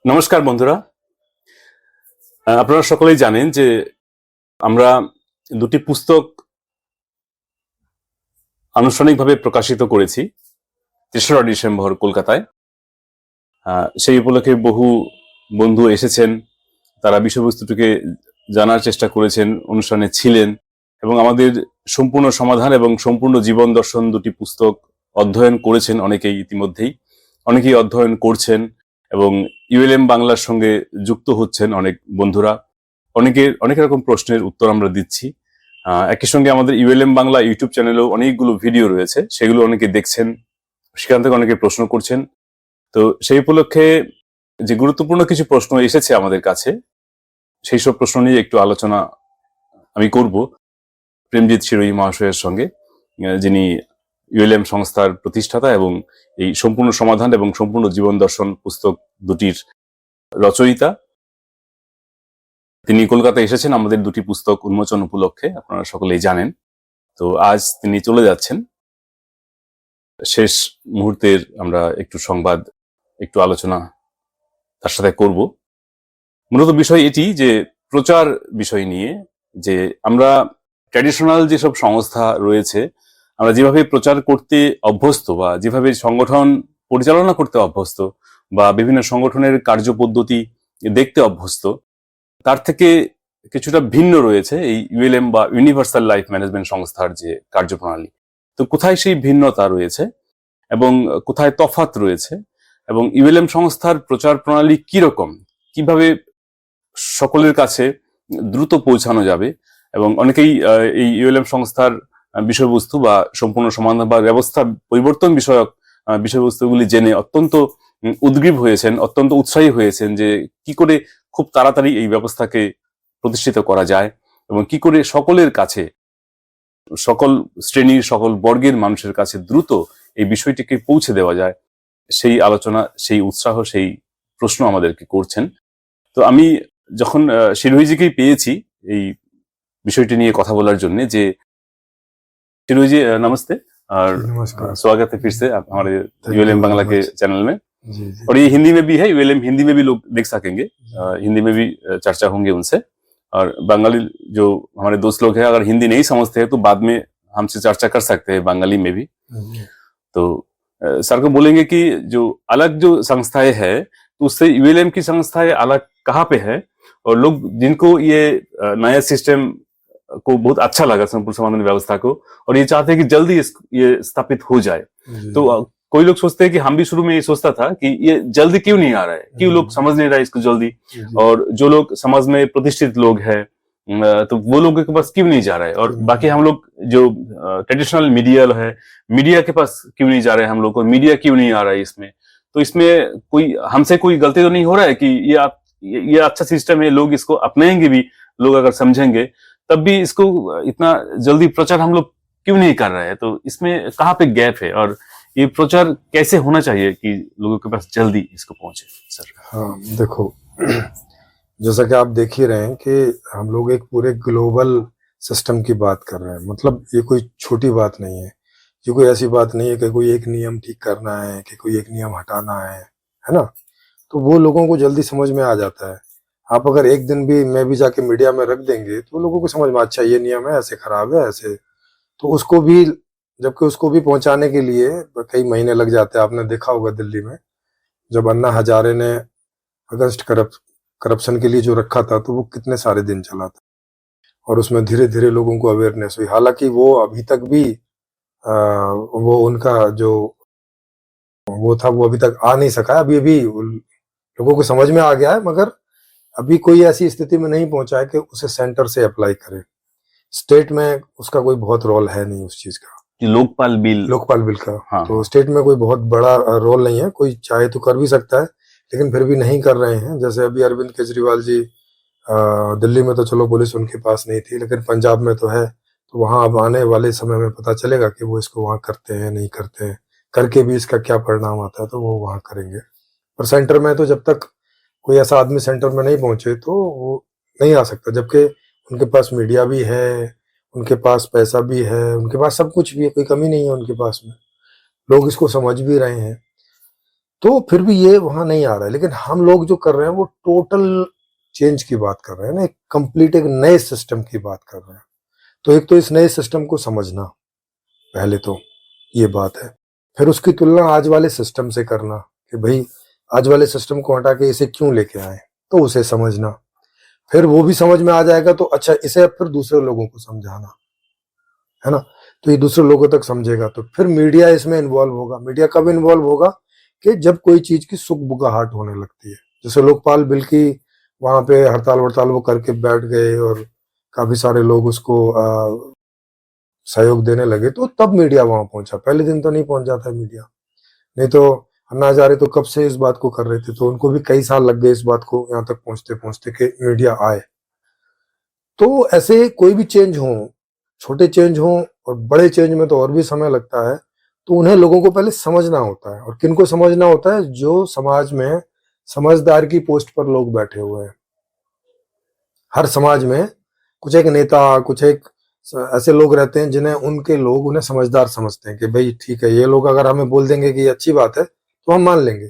নমস্কার বন্ধুরা। আপনারা সকলেই জানেন যে আমরা দুটি পুস্তক আনুষ্ঠানিকভাবে প্রকাশিত করেছি ৩রা ডিসেম্বর কলকাতায়। সেই উপলক্ষে বহু বন্ধু এসেছেন, তারা বিষয়বস্তুটিকে জানার চেষ্টা করেছেন, অনুষ্ঠানে ছিলেন এবং আমাদের সম্পূর্ণ সমাধান এবং সম্পূর্ণ জীবন দর্শন দুটি পুস্তক অধ্যয়ন করেছেন। অনেকেই ইতিমধ্যেই, অনেকেই অধ্যয়ন করছেন এবং ইউএলএম বাংলার সঙ্গে যুক্ত হচ্ছেন অনেক বন্ধুরা। অনেক রকম প্রশ্নের উত্তর আমরা দিচ্ছি। একই সঙ্গে আমাদের ইউএলএম বাংলা ইউটিউব চ্যানেলেও অনেকগুলো ভিডিও রয়েছে, সেগুলো অনেকে দেখছেন, সেখান থেকে অনেকে প্রশ্ন করছেন। তো সেই উপলক্ষে যে গুরুত্বপূর্ণ কিছু প্রশ্ন এসেছে আমাদের কাছে, সেই সব প্রশ্ন নিয়ে একটু আলোচনা আমি করব প্রেমজিৎ শিরোহী মহাশয়ের সঙ্গে, যিনি ইউএলএম সংস্থার প্রতিষ্ঠাতা এবং এই সম্পূর্ণ সমাধান এবং সম্পূর্ণ জীবন দর্শন পুস্তক দুটির রচয়িতা। তিনি কলকাতায় এসেছেন আমাদের দুটি পুস্তক উন্মোচন উপলক্ষে, আপনারা সকলেই জানেন। তো আজ তিনি চলে যাচ্ছেন। শেষ মুহূর্তের আমরা একটু সংবাদ, একটু আলোচনা তার সাথে করব। মূলত বিষয় এটি যে প্রচার বিষয় নিয়ে, যে আমরা ট্র্যাডিশনাল যেসব সংস্থা রয়েছে, আমরা যেভাবে প্রচার করতে অভ্যস্ত বা যেভাবে সংগঠন পরিচালনা করতে অভ্যস্ত বা বিভিন্ন সংগঠনের কার্যপদ্ধতি দেখতে অভ্যস্ত, তার থেকে কিছুটা ভিন্ন রয়েছে এই ইউএলএম বা ইউনিভার্সাল লাইফ ম্যানেজমেন্ট সংস্থার যে কার্যপ্রণালী। তো কোথায় সেই ভিন্নতা রয়েছে এবং কোথায় তফাৎ রয়েছে, এবং ইউএলএম সংস্থার প্রচার প্রণালী কিরকম, কিভাবে সকলের কাছে দ্রুত পৌঁছানো যাবে, এবং অনেকেই এই ইউএলএম সংস্থার বিষয়বস্তু বা সম্পূর্ণ সমাধান বা ব্যবস্থা পরিবর্তন বিষয়ক বিষয়বস্তুগুলি জেনে অত্যন্ত উদ্গ্রীব হয়েছেন, অত্যন্ত উৎসাহী হয়েছেন যে কি করে খুব তাড়াতাড়ি এই ব্যবস্থাকে প্রতিষ্ঠিত করা যায় এবং কি করে সকলের কাছে, সকল শ্রেণীর সকল বর্গের মানুষের কাছে দ্রুত এই বিষয়টিকে পৌঁছে দেওয়া যায়। সেই আলোচনা, সেই উৎসাহ, সেই প্রশ্ন আমাদেরকে করছেন। তো আমি যখন শিরোহীজিকেই পেয়েছি এই বিষয়টি নিয়ে কথা বলার जन्य, যে शिरोही जी नमस्ते और नमस्कार, स्वागत है फिर से हमारे यूएलएम बांग्ला के चैनल में। जी। और ये हिंदी में भी है, यूएलएम हिंदी में भी लोग देख सकेंगे, हिंदी में भी चर्चा होंगे उनसे। और बंगाली जो हमारे दोस्त लोग हैं, अगर हिंदी नहीं समझते हैं तो बाद में हमसे चर्चा कर सकते हैं बंगाली में भी। तो सर को बोलेंगे कि जो अलग जो संस्थाएं है, तो उससे यूएलएम की संस्थाएं अलग कहाँ पे है, और लोग जिनको ये नया सिस्टम को बहुत अच्छा लगा, संपूर्ण समाधान व्यवस्था को, और ये चाहते हैं कि जल्दी ये स्थापित हो जाए। तो कोई लोग सोचते हैं कि हम भी शुरू में ये सोचता था कि ये जल्दी क्यों नहीं आ रहा है, क्यों लोग समझ नहीं रहा है इसको जल्दी, और जो लोग समाज में प्रतिष्ठित लोग हैं तो वो लोगों के पास क्यों नहीं जा रहा है, और बाकी हम लोग जो ट्रेडिशनल मीडिया है, मीडिया के पास क्यों नहीं जा रहे हैं हम लोग, और मीडिया क्यों नहीं आ रहा है इसमें। तो इसमें कोई हमसे कोई गलती तो नहीं हो रहा है कि ये अच्छा सिस्टम है, लोग इसको अपनाएंगे भी, लोग अगर समझेंगे तब भी इसको इतना जल्दी प्रचार हम लोग क्यों नहीं कर रहे हैं। तो इसमें कहाँ पे गैप है, और ये प्रचार कैसे होना चाहिए कि लोगों के पास जल्दी इसको पहुंचे सर। हाँ देखो, जैसा कि आप देख ही रहे हैं कि हम लोग एक पूरे ग्लोबल सिस्टम की बात कर रहे हैं। मतलब ये कोई छोटी बात नहीं है, ये कोई ऐसी बात नहीं है कि कोई एक नियम ठीक करना है, कि कोई एक नियम हटाना है ना। तो वो लोगों को जल्दी समझ में आ जाता है। आप अगर एक दिन भी मैं भी जाके मीडिया में रख देंगे तो लोगों को समझ में, अच्छा ये नियम है, ऐसे खराब है, ऐसे। तो उसको भी, जबकि उसको भी पहुंचाने के लिए कई महीने लग जाते हैं। आपने देखा होगा दिल्ली में जब अन्ना हजारे ने अगस्त करप्शन के लिए जो रखा था, तो वो कितने सारे दिन चला था, और उसमें धीरे धीरे लोगों को अवेयरनेस हुई। हालांकि वो अभी तक भी वो उनका जो वो था वो अभी तक आ नहीं सका। अभी लोगों को समझ में आ गया है, मगर अभी कोई ऐसी स्थिति में नहीं पहुंचा है कि उसे सेंटर से अप्लाई करे। स्टेट में उसका कोई बहुत रोल है नहीं उस चीज का, लोकपाल बिल का। हाँ। तो स्टेट में कोई बहुत बड़ा रोल नहीं है, कोई चाहे तो कर भी सकता है, लेकिन फिर भी नहीं कर रहे हैं। जैसे अभी अरविंद केजरीवाल जी, दिल्ली में तो चलो पुलिस उनके पास नहीं थी, लेकिन पंजाब में तो है। तो वहां अब आने वाले समय में पता चलेगा कि वो इसको वहां करते हैं नहीं करते हैं, करके भी इसका क्या परिणाम आता है, तो वो वहां करेंगे। और सेंटर में तो जब तक कोई ऐसा आदमी सेंटर में नहीं पहुंचे तो वो नहीं आ सकता, जबकि उनके पास मीडिया भी है, उनके पास पैसा भी है, उनके पास सब कुछ भी है, कोई कमी नहीं है उनके पास में। लोग इसको समझ भी रहे हैं। तो फिर भी ये वहां नहीं आ रहा है। लेकिन हम लोग जो कर रहे हैं वो टोटल चेंज की बात कर रहे हैं ना, एक कंप्लीट एक नए सिस्टम की बात कर रहे हैं। तो एक तो इस नए सिस्टम को समझना, पहले तो ये बात है। फिर उसकी तुलना आज वाले सिस्टम से करना कि भाई आज वाले सिस्टम को हटा के इसे क्यों लेके आए, तो उसे समझना। फिर वो भी समझ में आ जाएगा तो अच्छा, इसे अब फिर दूसरे लोगों को समझाना, है ना। तो ये दूसरे लोगों तक समझेगा तो फिर मीडिया इसमें इन्वॉल्व होगा। मीडिया कब इन्वॉल्व होगा कि जब कोई चीज की सुगबुगाहट होने लगती है। जैसे लोकपाल बिल की वहां पे हड़ताल वड़ताल वो करके बैठ गए और काफी सारे लोग उसको सहयोग देने लगे, तो तब मीडिया वहां पहुंचा। पहले दिन तो नहीं पहुंच जाता मीडिया, नहीं तो अन्ना हजारे तो कब से इस बात को कर रहे थे, तो उनको भी कई साल लग गए इस बात को यहाँ तक पहुंचते पहुंचते कि मीडिया आए। तो ऐसे कोई भी चेंज हो, छोटे चेंज हो और बड़े चेंज में तो और भी समय लगता है, तो उन्हें लोगों को पहले समझना होता है। और किनको समझना होता है? जो समाज में समझदार की पोस्ट पर लोग बैठे हुए हैं। हर समाज में कुछ एक नेता, कुछ एक ऐसे लोग रहते हैं जिन्हें उनके लोग उन्हें समझदार समझते हैं कि भाई ठीक है, ये लोग अगर हमें बोल देंगे कि ये अच्छी बात है तो हम मान लेंगे।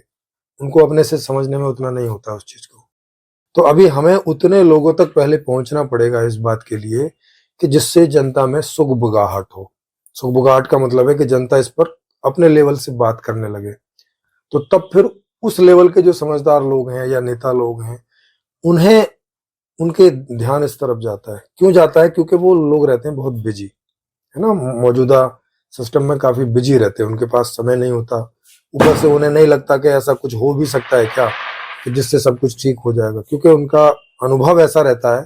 उनको अपने से समझने में उतना नहीं होता उस चीज को। तो अभी हमें उतने लोगों तक पहले पहुंचना पड़ेगा इस बात के लिए कि जिससे जनता में सुगबुगाहट हो। सुगबुगाहट का मतलब है कि जनता इस पर अपने लेवल से बात करने लगे। तो तब फिर उस लेवल के जो समझदार लोग हैं या नेता लोग हैं, उन्हें उनके ध्यान इस तरफ जाता है। क्यों जाता है? क्योंकि वो लोग रहते हैं बहुत बिजी, है ना, मौजूदा सिस्टम में काफी बिजी रहते हैं, उनके पास समय नहीं होता। ऊपर से उन्हें नहीं लगता कि ऐसा कुछ हो भी सकता है क्या कि जिससे सब कुछ ठीक हो जाएगा, क्योंकि उनका अनुभव ऐसा रहता है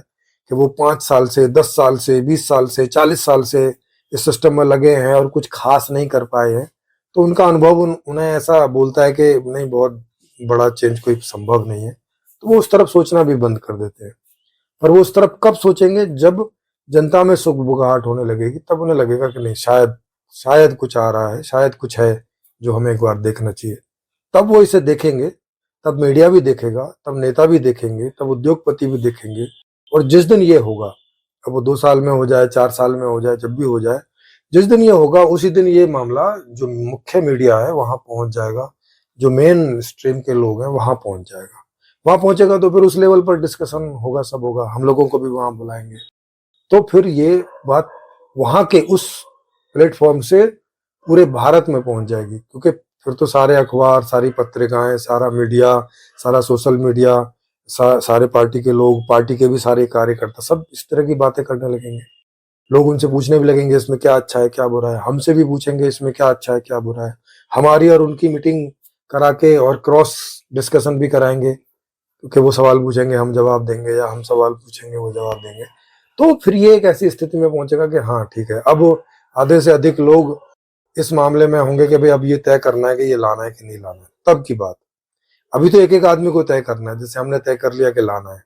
कि वो 5 साल से 10 साल से 20 साल से 40 साल से इस सिस्टम में लगे हैं और कुछ खास नहीं कर पाए हैं। तो उनका अनुभव उन्हें ऐसा बोलता है कि नहीं, बहुत बड़ा चेंज कोई संभव नहीं है। तो वो उस तरफ सोचना भी बंद कर देते हैं। पर वो उस तरफ कब सोचेंगे? जब जनता में सुगबुगाहट होने लगेगी, तब उन्हें लगेगा कि नहीं, शायद शायद कुछ आ रहा है, शायद कुछ है जो हमें एक बार देखना चाहिए। तब वो इसे देखेंगे, तब मीडिया भी देखेगा, तब नेता भी देखेंगे, तब उद्योगपति भी देखेंगे। और जिस दिन ये होगा, अब वो 2 साल में हो जाए, 4 साल में हो जाए, जब भी हो जाए, जिस दिन ये होगा उसी दिन ये मामला जो मुख्य मीडिया है वहां पहुंच जाएगा, जो मेन स्ट्रीम के लोग हैं वहां पहुंच जाएगा। वहां पहुंचेगा तो फिर उस लेवल पर डिस्कशन होगा, सब होगा, हम लोगों को भी वहां बुलाएंगे। तो फिर ये बात वहां के उस प्लेटफॉर्म से पूरे भारत में पहुंच जाएगी, क्योंकि फिर तो सारे अखबार, सारी पत्रिकाएं, सारा मीडिया, सारा सोशल मीडिया, सारे पार्टी के लोग, पार्टी के भी सारे कार्यकर्ता सब इस तरह की बातें करने लगेंगे। लोग उनसे पूछने भी लगेंगे इसमें क्या अच्छा है, क्या बुरा है। हमसे भी पूछेंगे इसमें क्या अच्छा है, क्या बुरा है। हमारी और उनकी मीटिंग करा के और क्रॉस डिस्कशन भी कराएंगे, क्योंकि वो सवाल पूछेंगे, हम जवाब देंगे, या हम सवाल पूछेंगे, वो जवाब देंगे। तो फिर ये एक ऐसी स्थिति में पहुंचेगा कि हाँ ठीक है, अब आधे से अधिक लोग इस मामले में होंगे कि भाई अब ये तय करना है कि ये लाना है कि नहीं लाना है। तब की बात। अभी तो एक एक आदमी को तय करना है। जैसे हमने तय कर लिया कि लाना है,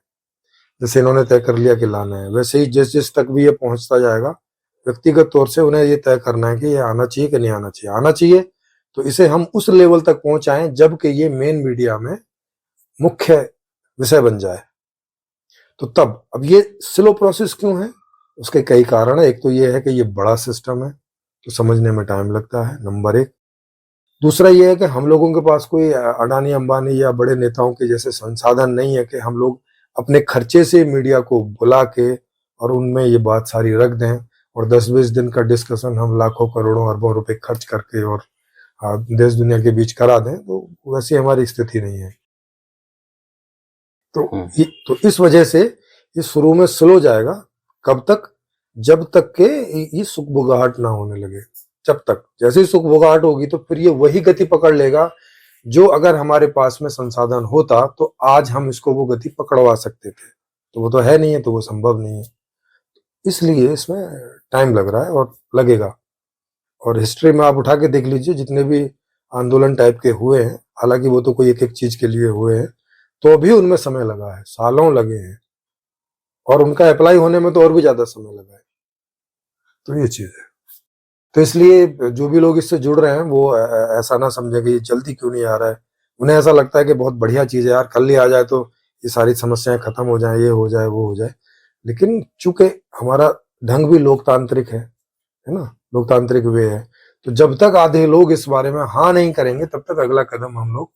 जैसे इन्होंने तय कर लिया कि लाना है, वैसे ही जिस जिस तक भी ये पहुंचता जाएगा, व्यक्तिगत तौर से उन्हें ये तय करना है कि ये आना चाहिए कि नहीं आना चाहिए। आना चाहिए तो इसे हम उस लेवल तक पहुंचाएं जबकि ये मेन मीडिया में मुख्य विषय बन जाए। तो तब, अब ये स्लो प्रोसेस क्यों है? उसके कई कारण है। एक तो ये है कि ये बड़ा सिस्टम है तो समझने में टाइम लगता है, नंबर एक। दूसरा ये है कि हम लोगों के पास कोई अडानी अंबानी या बड़े नेताओं के जैसे संसाधन नहीं है कि हम लोग अपने खर्चे से मीडिया को बुला के और उनमें ये बात सारी रख दें और 10-20 दिन का डिस्कशन हम लाखों करोड़ों अरबों रुपए खर्च करके और देश दुनिया के बीच करा दें। तो वैसी हमारी स्थिति नहीं है। तो इस वजह से ये शुरू में स्लो जाएगा। कब तक? जब तक के ये सुगबुगाहट ना होने लगे। जब तक, जैसे ही सुगबुगाहट होगी तो फिर ये वही गति पकड़ लेगा जो अगर हमारे पास में संसाधन होता तो आज हम इसको वो गति पकड़वा सकते थे। तो वो तो है नहीं है, तो वो संभव नहीं है। इसलिए इसमें टाइम लग रहा है और लगेगा। और हिस्ट्री में आप उठा के देख लीजिए, जितने भी आंदोलन टाइप के हुए हैं, हालांकि वो तो कोई एक एक चीज के लिए हुए हैं, तो भी उनमें समय लगा है, सालों लगे हैं, और उनका अप्लाई होने में तो और भी ज्यादा समय लगा है। तो ये चीज है। तो इसलिए जो भी लोग इससे जुड़ रहे हैं वो ऐसा ना समझे कि ये जल्दी क्यों नहीं आ रहा है। उन्हें ऐसा लगता है कि बहुत बढ़िया चीज है यार, कल ही आ जाए तो ये सारी समस्याएं खत्म हो जाए, ये हो जाए, वो हो जाए। लेकिन चूंकि हमारा ढंग भी लोकतांत्रिक है ना, लोकतांत्रिक वे है, तो जब तक आधे लोग इस बारे में हाँ नहीं करेंगे तब तक अगला कदम हम लोग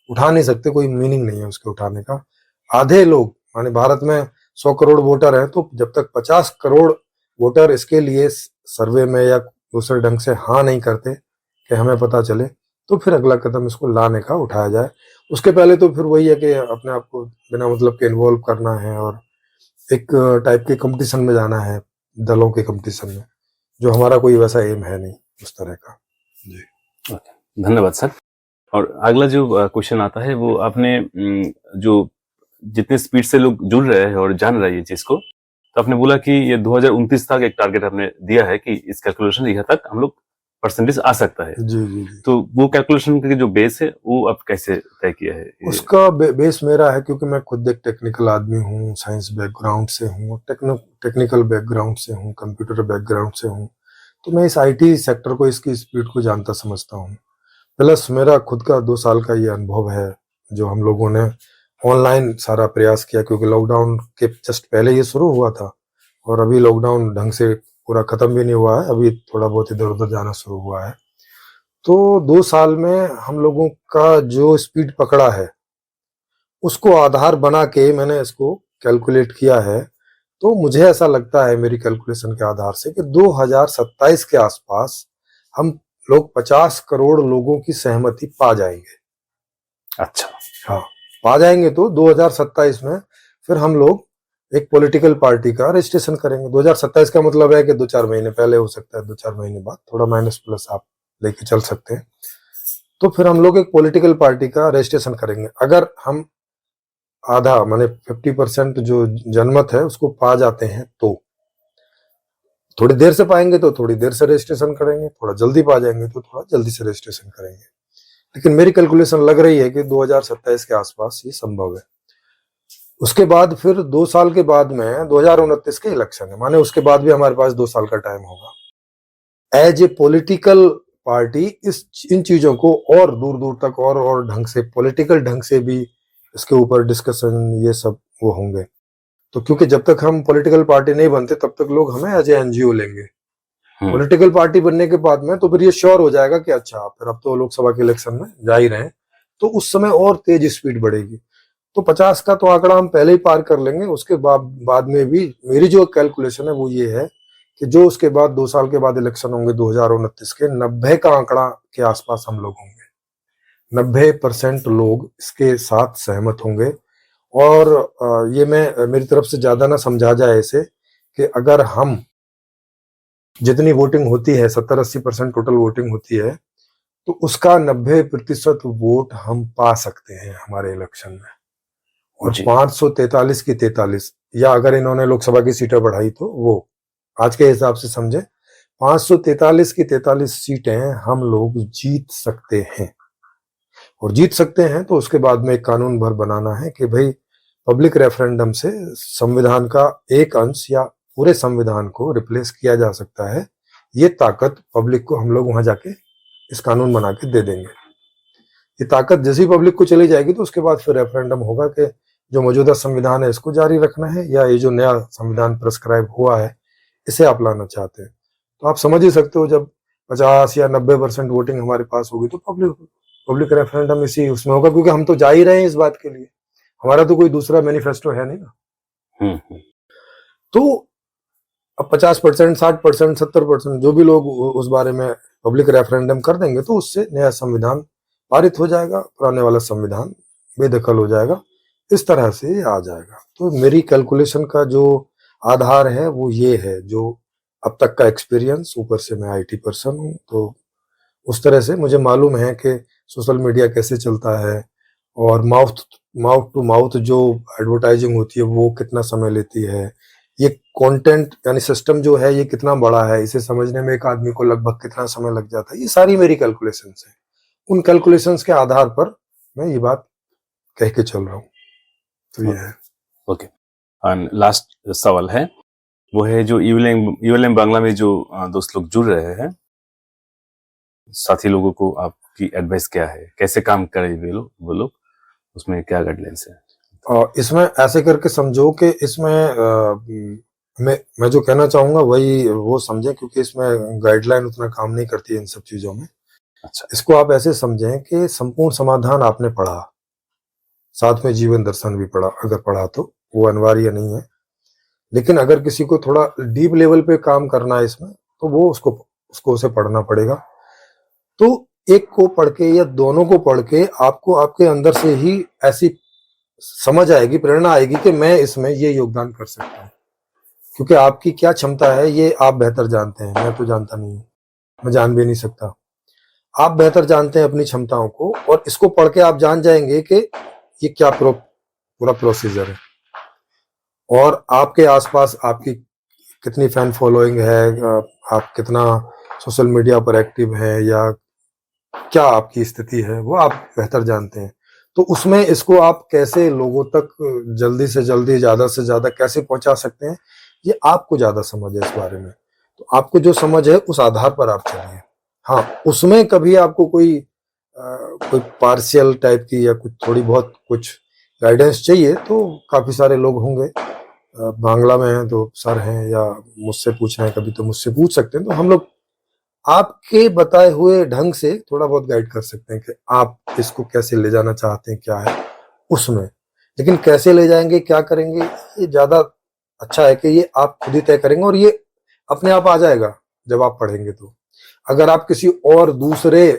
उठा नहीं सकते, कोई मीनिंग नहीं है उसके उठाने का। आधे लोग माने भारत में 100 करोड़ वोटर है, तो जब तक 50 करोड़ वोटर इसके लिए सर्वे में या दूसरे ढंग से हाँ नहीं करते कि हमें पता चले, तो फिर अगला कदम इसको लाने का उठाया जाए। उसके पहले तो फिर वही है कि अपने आप को बिना मतलब के इन्वॉल्व करना है और एक टाइप के कंपटीशन में जाना है, दलों के कंपटीशन में, जो हमारा कोई वैसा एम है नहीं उस तरह का। जी धन्यवाद सर। और अगला जो क्वेश्चन आता है वो आपने जो जितने स्पीड से लोग जुड़ रहे हैं और जान रहे हैं ये चीज को, तो आपने बोला कि ये 2029 तक एक टारगेट आपने दिया है कि इस कैलकुलेशन यहाँ तक हम लोग परसेंटेज आ सकता है। जी जी जी। तो वो कैलकुलेशन का जो बेस है वो आप कैसे तय किया है? उसका बेस मेरा है, क्योंकि मैं खुद एक टेक्निकल आदमी हूँ, साइंस बैकग्राउंड से हूँ, टेक्निकल बैकग्राउंड से हूँ, कंप्यूटर बैकग्राउंड से हूँ, तो मैं इस आईटी सेक्टर को, इसकी स्पीड को जानता समझता हूँ। प्लस मेरा खुद का 2 साल का ये अनुभव है, जो हम लोगों ने ऑनलाइन सारा प्रयास किया, क्योंकि लॉकडाउन के जस्ट पहले ये शुरू हुआ था और अभी लॉकडाउन ढंग से पूरा खत्म भी नहीं हुआ है, अभी थोड़ा बहुत इधर उधर जाना शुरू हुआ है। तो 2 साल में हम लोगों का जो स्पीड पकड़ा है उसको आधार बना के मैंने इसको कैलकुलेट किया है। तो मुझे ऐसा लगता है मेरी कैलकुलेशन के आधार से कि 2027 के आसपास हम लोग 50 करोड़ लोगों की सहमति पा जाएंगे। अच्छा, हाँ, पा जाएंगे तो 2027 में फिर हम लोग एक पॉलिटिकल पार्टी का रजिस्ट्रेशन करेंगे। 2027 का मतलब है कि 2-4 महीने पहले हो सकता है, 2-4 महीने बाद, थोड़ा माइनस प्लस आप लेके चल सकते हैं। तो फिर हम लोग एक पॉलिटिकल पार्टी का रजिस्ट्रेशन करेंगे। अगर हम आधा माने 50% जो जनमत है उसको पा जाते हैं, तो थोड़ी देर से पाएंगे तो थोड़ी देर से रजिस्ट्रेशन करेंगे, थोड़ा जल्दी पा जाएंगे तो थोड़ा जल्दी से रजिस्ट्रेशन करेंगे। लेकिन मेरी कैलकुलेशन लग रही है कि 2027 के आसपास ये संभव है। उसके बाद फिर 2 साल के बाद में 2029 के इलेक्शन है, माने उसके बाद भी हमारे पास 2 साल का टाइम होगा। एज ए पॉलिटिकल पार्टी इन चीजों को और दूर दूर तक और ढंग से, पॉलिटिकल ढंग से भी इसके ऊपर डिस्कशन ये सब वो होंगे। तो क्योंकि जब तक हम पॉलिटिकल पार्टी नहीं बनते तब तक लोग हमें एज ए एनजीओ लेंगे। पॉलिटिकल पार्टी बनने के बाद में तो फिर ये श्योर हो जाएगा कि अच्छा फिर अब तो लोकसभा के इलेक्शन में जा ही रहे हैं, तो उस समय और तेज स्पीड बढ़ेगी। तो 50 का तो आंकड़ा हम पहले ही पार कर लेंगे। उसके बाद में भी मेरी जो कैलकुलेशन है वो ये है कि जो उसके बाद 2 साल के बाद इलेक्शन होंगे 2029 के, 90 का आंकड़ा के आसपास हम लोग होंगे। 90% लोग इसके साथ सहमत होंगे। और ये मैं मेरी तरफ से ज्यादा ना समझा जाए इसे, कि अगर हम जितनी वोटिंग होती है 70-80% टोटल वोटिंग होती है, तो उसका 90% वोट हम पा सकते हैं हमारे इलेक्शन में। और 543 की 43, या अगर इन्होंने लोकसभा की सीटें बढ़ाई तो वो आज के हिसाब से समझे 543 की 43 सीटें हम लोग जीत सकते हैं। और जीत सकते हैं तो उसके बाद में एक कानून भर बनाना है कि भाई पब्लिक रेफरेंडम से संविधान का एक अंश या पूरे संविधान को रिप्लेस किया जा सकता है। ये ताकत पब्लिक को हम लोग वहां जाके इस कानून बना के दे देंगे। ये ताकत जैसी पब्लिक को चली जाएगी तो उसके बाद फिर रेफरेंडम होगा कि जो मौजूदा संविधान है इसको जारी रखना है, या ये जो नया संविधान प्रेस्क्राइब हुआ है इसे आप लाना चाहते हैं। तो आप समझ ही सकते हो, जब 50 या 90% वोटिंग हमारे पास होगी तो पब्लिक रेफरेंडम इसी उसमें होगा, क्योंकि हम तो जा ही रहे हैं इस बात के लिए। हमारा तो कोई दूसरा मैनिफेस्टो है नहीं ना। तो अब 50%, 60%, 70% जो भी लोग उस बारे में पब्लिक रेफरेंडम कर देंगे तो उससे नया संविधान पारित हो जाएगा, पुराने वाला संविधान बेदखल हो जाएगा। इस तरह से आ जाएगा। तो मेरी कैलकुलेशन का जो आधार है वो ये है, जो अब तक का एक्सपीरियंस, ऊपर से मैं आईटी पर्सन हूँ, तो उस तरह से मुझे मालूम है कि सोशल मीडिया कैसे चलता है, और माउथ टू माउथ जो एडवर्टाइजिंग होती है वो कितना समय लेती है, ये कंटेंट यानी सिस्टम जो है ये कितना बड़ा है, इसे समझने में एक आदमी को लगभग कितना समय लग जाता है, ये सारी मेरी कैलकुलेशंस है। उन कैलकुलेशंस के आधार पर मैं ये बात कह के चल रहा हूँ। तो ये है। ओके, और लास्ट सवाल है, वो है जो यूएलएम बांग्ला में जो दोस्त लोग जुड़ रहे हैं, साथी लोगों को आपकी एडवाइस क्या है, कैसे काम करें वो लोग, उसमें क्या गाइडलाइंस है? इसमें ऐसे करके समझो कि इसमें मैं जो कहना चाहूंगा वही वो समझें, क्योंकि इसमें गाइडलाइन उतना काम नहीं करती है इन सब चीजों में। अच्छा, इसको आप ऐसे समझें कि संपूर्ण समाधान आपने पढ़ा, साथ में जीवन दर्शन भी पढ़ा, अगर पढ़ा तो वो अनिवार्य नहीं है। लेकिन अगर किसी को थोड़ा डीप लेवल पे काम करना है इसमें, तो वो उसको उसे पढ़ना पड़ेगा। तो एक को पढ़ के या दोनों को पढ़ के आपको आपके अंदर से ही ऐसी समझ आएगी, प्रेरणा आएगी कि मैं इसमें ये योगदान कर सकता हूँ। क्योंकि आपकी क्या क्षमता है ये आप बेहतर जानते हैं, मैं तो जानता नहीं हूँ, मैं जान भी नहीं सकता। आप बेहतर जानते हैं अपनी क्षमताओं को, और इसको पढ़ के आप जान जाएंगे कि ये क्या पूरा प्रोसीजर है, और आपके आसपास आपकी कितनी फैन फॉलोइंग है, आप कितना सोशल मीडिया पर एक्टिव है, या क्या आपकी स्थिति है, वो आप बेहतर जानते हैं। तो उसमें इसको आप कैसे लोगों तक जल्दी से जल्दी, ज्यादा से ज्यादा कैसे पहुंचा सकते हैं, ये आपको ज्यादा समझ है इस बारे में। तो आपको जो समझ है उस आधार पर आप चलिए। हाँ, उसमें कभी आपको कोई पार्शियल टाइप की या कुछ थोड़ी बहुत कुछ गाइडेंस चाहिए तो काफी सारे लोग होंगे, बांग्ला में हैं तो सर हैं, या मुझसे पूछ रहे हैं कभी तो मुझसे पूछ सकते हैं। तो हम लोग आपके बताए हुए ढंग से थोड़ा बहुत गाइड कर सकते हैं कि आप इसको कैसे ले जाना चाहते हैं, क्या है उसमें। लेकिन कैसे ले जाएंगे, क्या करेंगे, ये ज्यादा अच्छा है कि ये आप खुद ही तय करेंगे, और ये अपने आप आ जाएगा जब आप पढ़ेंगे। तो अगर आप किसी और दूसरे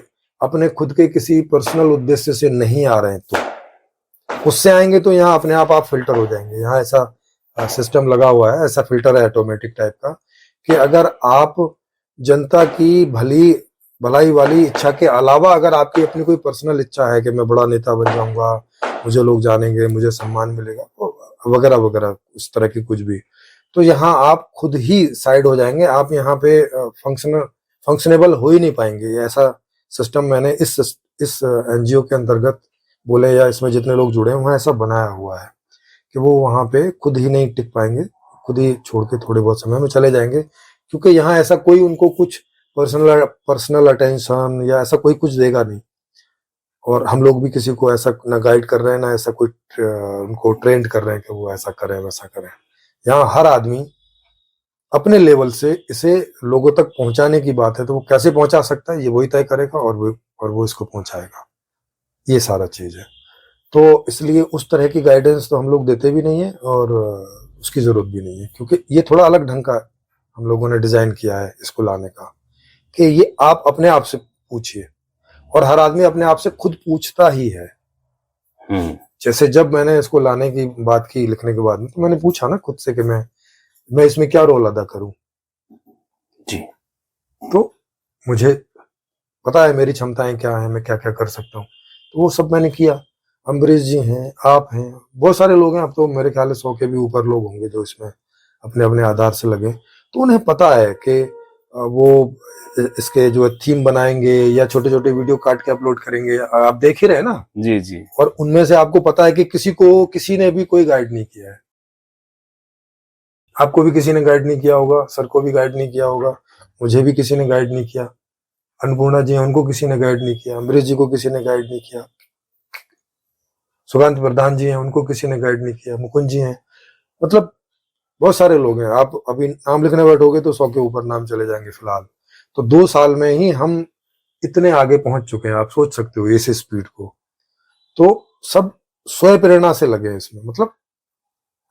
अपने खुद के किसी पर्सनल उद्देश्य से नहीं आ रहे हैं, तो उससे आएंगे तो यहाँ अपने आप फिल्टर हो जाएंगे। यहाँ ऐसा सिस्टम लगा हुआ है, ऐसा फिल्टर है ऑटोमेटिक टाइप का, कि अगर आप जनता की भलाई वाली इच्छा के अलावा अगर आपकी अपनी कोई पर्सनल इच्छा है कि मैं बड़ा नेता बन जाऊंगा, मुझे लोग जानेंगे, मुझे सम्मान मिलेगा, वगैरह वगैरह उस तरह की कुछ भी, तो यहाँ आप खुद ही साइड हो जाएंगे। आप यहाँ पे फंक्शनेबल हो ही नहीं पाएंगे। ऐसा सिस्टम मैंने इस एनजीओ के अंतर्गत बोले, या इसमें जितने लोग जुड़े हैं वहाँ ऐसा बनाया हुआ है कि वो वहाँ पे खुद ही नहीं टिक पाएंगे, खुद ही छोड़ के थोड़े बहुत समय में चले जाएंगे। क्योंकि यहाँ ऐसा कोई उनको कुछ पर्सनल अटेंशन या ऐसा कोई कुछ देगा नहीं, और हम लोग भी किसी को ऐसा ना गाइड कर रहे हैं, ना ऐसा कोई उनको ट्रेंड कर रहे हैं कि वो ऐसा करें वैसा करें। यहाँ हर आदमी अपने लेवल से इसे लोगों तक पहुंचाने की बात है, तो वो कैसे पहुंचा सकता है ये वही तय करेगा, और वो इसको पहुंचाएगा। ये सारा चीज है। तो इसलिए उस तरह की गाइडेंस तो हम लोग देते भी नहीं है, और उसकी जरूरत भी नहीं है, क्योंकि ये थोड़ा अलग ढंग का हम लोगों ने डिजाइन किया है इसको लाने का, कि ये आप अपने आप से पूछिए, और हर आदमी अपने आप से खुद पूछता ही है। जैसे जब मैंने इसको लाने की बात की लिखने के बाद में, तो मैंने पूछा ना खुद से कि मैं इसमें क्या रोल अदा करूं जी। तो मुझे पता है मेरी क्षमताएं क्या है, मैं क्या क्या कर सकता हूँ, तो वो सब मैंने किया। अम्बरीश जी हैं, आप हैं, बहुत सारे लोग हैं, अब तो मेरे ख्याल से 100 के भी ऊपर लोग होंगे जो इसमें अपने अपने आधार से लगे। तो उन्हें पता है कि वो इसके जो थीम बनाएंगे या छोटे छोटे वीडियो काट के अपलोड करेंगे, आप देख ही रहे हैं ना। जी जी। और उनमें से आपको पता है कि किसी ने भी कोई गाइड नहीं किया है। आपको भी किसी ने गाइड नहीं किया होगा, सर को भी गाइड नहीं किया होगा, मुझे भी किसी ने गाइड नहीं किया, अन्नपूर्णा जी हैं उनको किसी ने गाइड नहीं किया, अम्बरीश जी को किसी ने गाइड नहीं किया, सुकांत प्रधान जी हैं उनको किसी ने गाइड नहीं किया, मुकुंद जी हैं, मतलब बहुत सारे लोग हैं। आप अभी नाम लिखने बैठोगे तो 100 के ऊपर नाम चले जाएंगे फिलहाल। तो 2 साल में ही हम इतने आगे पहुंच चुके हैं, आप सोच सकते हो इस स्पीड को। तो सब स्वयं प्रेरणा से लगे हैं इसमें। मतलब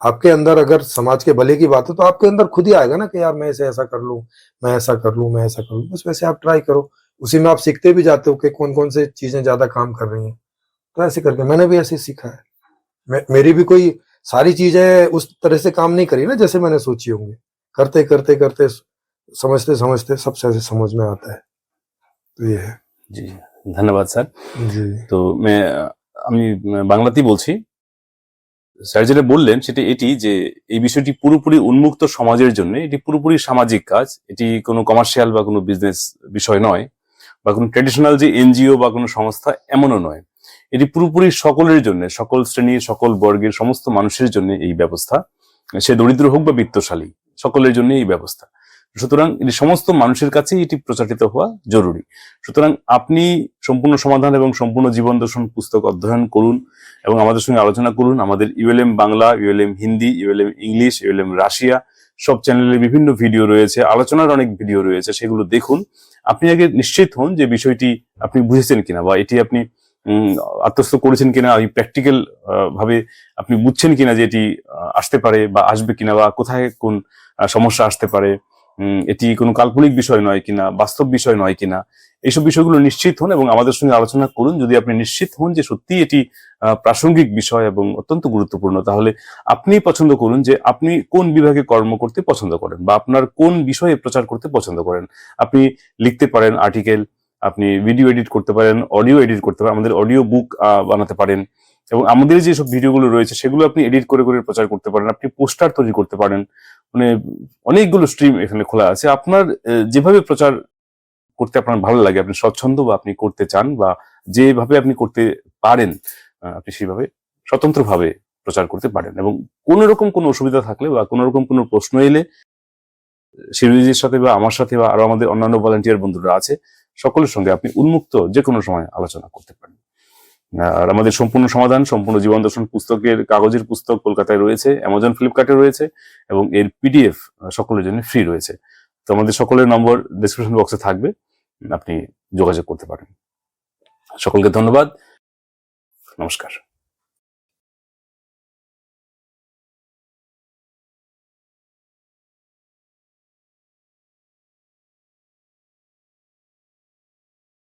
आपके अंदर अगर समाज के भले की बात है तो आपके अंदर खुद ही आएगा ना कि यार मैं इसे ऐसा कर लूं, मैं ऐसा कर लूं, मैं ऐसा कर लूं। बस वैसे आप ट्राई करो, उसी में आप सीखते भी जाते हो कि कौन कौन से चीजें ज्यादा काम कर रही हैं। तो ऐसे करके मैंने भी ऐसे सीखा है। मेरी भी कोई सारी चीजें उस तरह से काम नहीं करी ना जैसे मैंने सोची होंगी। करते करते करते समझते समझते सब ऐसे समझ में आता है। तो ये है जी, धन्यवाद স্যার। जी। তো আমি বাংলাতেই বলছি। স্যার যেটা বললেন সেটা এটি যে এই বিষয়টি পুরোপুরি উন্মুক্ত সমাজের জন্য, এটি পুরোপুরি সামাজিক কাজ, এটি কোনো কমার্শিয়াল বা কোনো বিজনেস বিষয় নয়, বা কোনো ট্র্যাডিশনাল যে এনজিও বা কোনো সংস্থা এমনও নয়। এটি পুরোপুরি সকলের জন্য, সকল শ্রেণীর সকল বর্গের সমস্ত মানুষের জন্য এই ব্যবস্থা, সে দরিদ্র হোক বা বিত্তশালী, সকলের জন্য এই ব্যবস্থা। সুতরাং এটি সমস্ত মানুষের কাছেই এটি প্রচারিত হওয়া জরুরি। সুতরাং আপনি সম্পূর্ণ সমাধান এবং সম্পূর্ণ জীবন দর্শন পুস্তক অধ্যয়ন করুন এবং আমাদের সঙ্গে আলোচনা করুন। আমাদের ইউএলএম বাংলা, ইউএলএম হিন্দি, ইউএলএম ইংলিশ, ইউএলএম রাশিয়া সব চ্যানেলে বিভিন্ন ভিডিও রয়েছে, আলোচনার অনেক ভিডিও রয়েছে, সেগুলো দেখুন। আপনি আগে নিশ্চিত হন যে বিষয়টি আপনি বুঝেছেন কিনা, বা এটি আপনি উম, আত্মস্থ করেছেন কিনা, এই প্র্যাকটিক্যাল ভাবে আপনি বুঝছেন কিনা যে এটি আসতে পারে বা আসবে কিনা, বা কোথায় কোন সমস্যা আসতে পারে, এটি কোনো কাল্পনিক বিষয় নয় কিনা, বাস্তব বিষয় নয় কিনা, এইসব বিষয়গুলো নিশ্চিত হন এবং আমাদের সঙ্গে আলোচনা করুন। যদি আপনি নিশ্চিত হন যে সত্যি এটি প্রাসঙ্গিক বিষয় এবং অত্যন্ত গুরুত্বপূর্ণ, তাহলে আপনি পছন্দ করুন যে আপনি কোন বিভাগে কর্ম করতে পছন্দ করেন বা আপনার কোন বিষয়ে প্রচার করতে পছন্দ করেন। আপনি লিখতে পারেন আর্টিকেল, আপনি ভিডিও এডিট করতে পারেন, অডিও এডিট করতে পারেন, আমাদের অডিও বুক বানাতে পারেন, এবং আমাদের যেসব ভিডিওগুলো রয়েছে সেগুলো আপনি এডিট করে করে প্রচার করতে পারেন, আপনি পোস্টার তৈরি করতে পারেন। মানে অনেকগুলো স্ট্রিম এখানে খোলা আছে। আপনার যেভাবে প্রচার করতে আপনার ভালো লাগে, আপনি স্বচ্ছন্দ বা আপনি করতে চান বা যেভাবে আপনি করতে পারেন, আপনি সেভাবে স্বতন্ত্রভাবে প্রচার করতে পারেন। এবং কোন রকম কোনো অসুবিধা থাকলে বা কোন রকম কোনো প্রশ্ন এলে শিরুজির সাথে বা আমার সাথে বা আরো আমাদের অন্যান্য ভলান্টিয়ার বন্ধুরা আছে, সকলের সঙ্গে আপনি উন্মুক্ত যে কোনো সময় আলোচনা করতে পারেন। আর আমাদের সম্পূর্ণ সমাধান, সম্পূর্ণ জীবন দর্শন পুস্তকের কাগজের পুস্তক কলকাতায় রয়েছে, অ্যামাজন ফ্লিপকার্টে রয়েছে, এবং এর পিডিএফ সকলের জন্য ফ্রি রয়েছে। তো আমাদের সকলের নম্বর ডেসক্রিপশন বক্সে থাকবে, আপনি যোগাযোগ করতে পারেন। সকলকে ধন্যবাদ, নমস্কার।